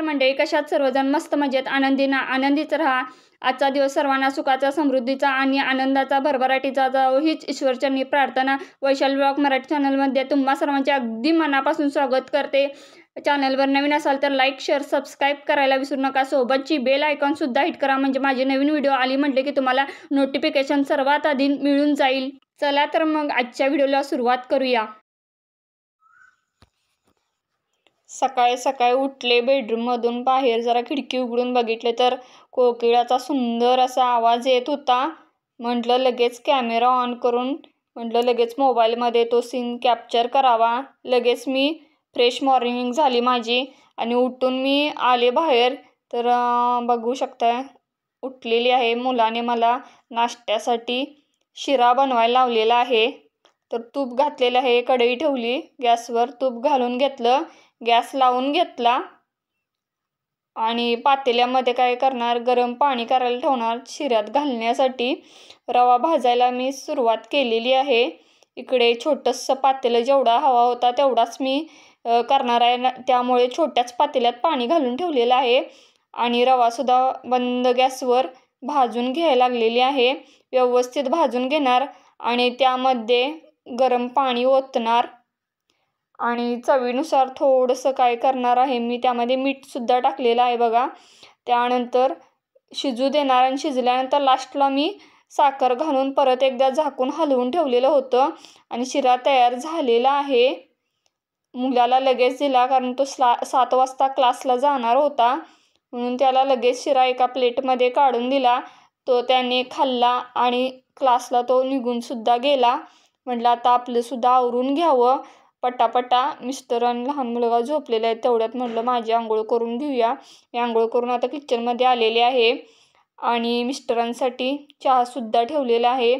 मंडळी, कशात सर्वजण मस्त मजेत आनंदीच राहा। आजचा दिवस सर्वांना सुखाचा, समृद्धीचा आणि आनंदाचा, भरभराटीचा जावो हीच ईश्वरचरणी प्रार्थना। वैशाली ब्लॉग मराठी चॅनलमध्ये तुम्हा सर्वांचे अगदी मनापासून स्वागत करते। चॅनलवर नवीन असाल तर लाईक, शेअर, सबस्क्राईब करायला विसरू नका। सोबतची बेल आयकॉन सुद्धा हिट करा, म्हणजे माझे नवीन व्हिडिओ आली म्हटले की तुम्हाला नोटिफिकेशन सर्वात आधी मिळून जाईल। चला तर मग आजच्या व्हिडिओला सुरुवात करूया। सकाळी सकाळी उठले, बेडरूममधून बाहेर जरा खिडकी उघडून बघितले तर कोकिळाचा सुंदर असा आवाज येत होता। म्हटलं लगेच कॅमेरा ऑन करून लगेच मोबाईलमध्ये तो सीन कॅप्चर करावा। लगेच मी फ्रेश मॉर्निंग झाली माझी आणि उठून मी आले बाहेर। तर बघू शकता उठलेली आहे। मुलाने मला नाश्त्यासाठी शिरा बनवायला लावलेला आहे। तर तूप घातलेलं आहे, कढई ठेवली गॅसवर, तूप घालून घेतलं, गॅस लावून घेतला आणि पातेल्यामध्ये काय करणार, गरम पाणी करायला ठेवणार शिऱ्यात घालण्यासाठी। रवा भाजायला मी सुरुवात केलेली आहे। इकडे छोटंसं पातेलं जेवढा हवा होता तेवढाच मी करणार आहे, त्यामुळे छोट्याच पातेल्यात पाणी घालून ठेवलेलं आहे आणि रवासुद्धा बंद गॅसवर भाजून घ्यायला लागलेली आहे। व्यवस्थित भाजून घेणार आणि त्यामध्ये गरम पाणी ओतणार आणि चवीनुसार थोडंसं काय करणार आहे मी, त्यामध्ये मीठसुद्धा टाकलेलं आहे बघा। त्यानंतर शिजू देणार आणि शिजल्यानंतर लास्टला मी साखर घालून परत एकदा झाकून हलवून ठेवलेलं होतं आणि शिरा तयार झालेला आहे। मुलाला लगेच दिला, कारण तो 7 वाजता क्लासला जाणार होता, म्हणून त्याला लगेच शिरा एका प्लेटमध्ये काढून दिला। तो त्याने खाल्ला आणि क्लासला तो निघूनसुद्धा गेला। म्हटलं आता आपलंसुद्धा आवरून घ्यावं पटापटा। मिस्टर आणि लहान मुलगा झोपलेला आहे, तेवढ्यात म्हटलं माझी आंघोळ करून घेऊया। मी आंघोळ करून आता किचनमध्ये आलेले आहे आणि मिस्टरांसाठी चहासुद्धा ठेवलेला आहे,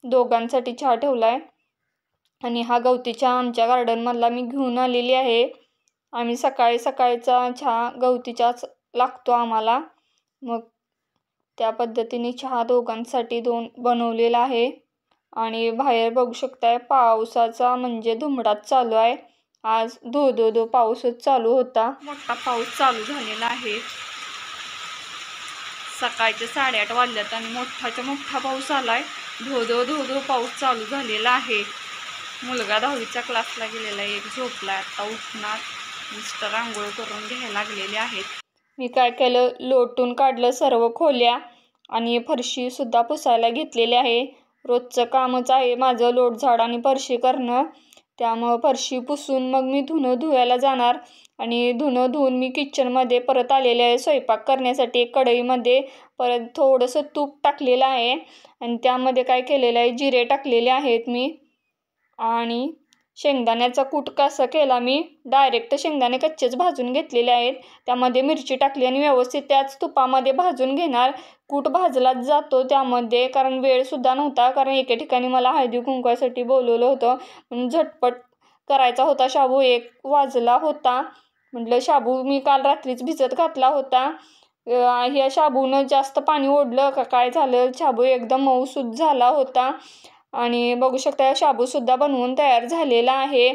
दोघांसाठी चहा ठेवला आहे। आणि हा गवती चहा आमच्या गार्डनमधला मी घेऊन आलेली आहे। आम्ही सकाळी सकाळचा चहा गवती चहाच लागतो आम्हाला, मग त्या पद्धतीने चहा दोघांसाठी बनवलेला आहे। आणि बाहेर बघू शकताय पावसाचा म्हणजे धुमडाच चालू आहे। आज धो पाऊसच चालू होता, मोठा पाऊस चालू झालेला आहे। सकाळचे 8:30 वाजल्यात आणि मोठा पाऊस आलाय। धो पाऊस चालू झालेला आहे। मुलगा 10वीच्या क्लासला गेलेला आहे, एक झोपलाय, आता उठणार। मिस्टर आंघोळ करून घ्यायला लागलेले आहेत। मी काय केलं, लोटून काढलं सर्व खोल्या आणि फरशी सुद्धा पुसायला घेतलेली आहे। रोजचं कामच आहे माझं लोट झाड आणि फरशी करणं, त्यामुळं फरशी पुसून मग मी धुणं धुवायला जाणार। आणि धुणं धुवून मी किचनमध्ये परत आलेले आहे स्वयंपाक करण्यासाठी। एक कढईमध्ये परत थोडंसं तूप टाकलेलं आहे आणि त्यामध्ये काय केलेलं आहे, जिरे टाकलेले आहेत मी। आणि शेंगदाण्याचा कूट कसा केला मी, डायरेक्ट शेंगदाणे कच्चेच भाजून घेतलेले आहेत, त्यामध्ये मिरची टाकली आणि व्यवस्थित त्याच तुपामध्ये भाजून घेणार। कूट भाजलाच जातो त्यामध्ये, कारण वेळसुद्धा नव्हता, कारण एके ठिकाणी मला हळदी कुंकवासाठी बोलवलं होतं, म्हणून झटपट करायचा होता। शाबू 1 वाजला होता, म्हटलं शाबू मी काल रात्रीच भिजत घातला होता। ह्या शाबूनं जास्त पाणी ओढलं का काय झालं, शाबू एकदम मऊसूद झाला होता। आणि बघू शकता शाबूसुद्धा बनवून तयार झालेला आहे,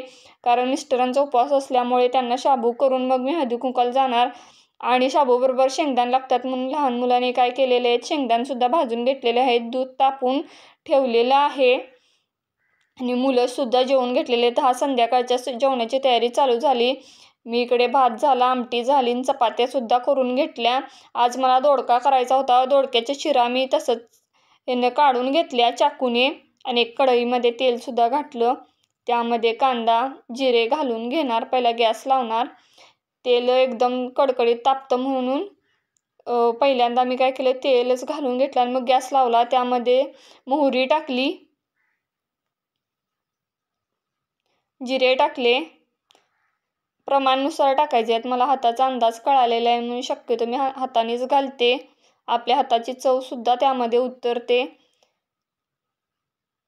कारण मिस्टरांचा उपवास असल्यामुळे त्यांना शाबू करून मग मी हळदी कुंकवाला जाणार। आणि शाबूबरोबर शेंगदाणे लागतात म्हणून लहान मुलाने काय केलेले आहेत, शेंगदाणेसुद्धा भाजून घेतलेले आहेत, दूध तापून ठेवलेलं आहे आणि मुलंसुद्धा जेवून घेतलेले आहेत। संध्याकाळच्या जेवणाची तयारी चालू झाली। मी इकडे भात झाला, आमटी झाली आणि चपात्यासुद्धा करून घेतल्या। आज मला दोडका करायचा होता, दोडक्याच्या शिरा मी तसंच यानं काढून घेतल्या चाकूने आणि एक कढईमध्ये तेलसुद्धा घातलं, त्यामध्ये कांदा जिरे घालून घेणार। पहिला गॅस लावणार, तेल एकदम कडकडीत तापतं म्हणून पहिल्यांदा मी काय केलं, तेलच घालून घेतलं आणि मग गॅस लावला। त्यामध्ये मोहरी टाकली, जिरे टाकले, प्रमाणानुसार टाकायचे आहेत। मला हाताचा अंदाज कळालेला आहे म्हणून शक्यतो मी हातानेच घालते, आपल्या हाताची चवसुद्धा त्यामध्ये उतरते।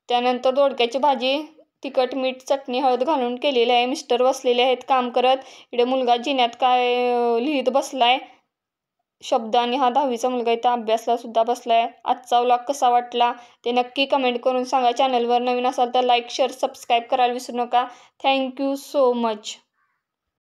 त्यानंतर दोडक्याची भाजी तिखट मीठ चटणी हळद घालून केलेली आहे। मिस्टर बसलेले आहेत काम करत, इकडे मुलगा जिन्यात काय लिहित बसलाय शब्द, आणि हा 10वीचा मुलगा इथं अभ्यासला सुद्धा बसलाय। आजचा व्लॉग कसा वाटला ते नक्की कमेंट करून सांगा। चॅनलवर नवीन असाल तर लाईक, शेअर, सबस्क्राईब करायला विसरू नका। Thank you so much.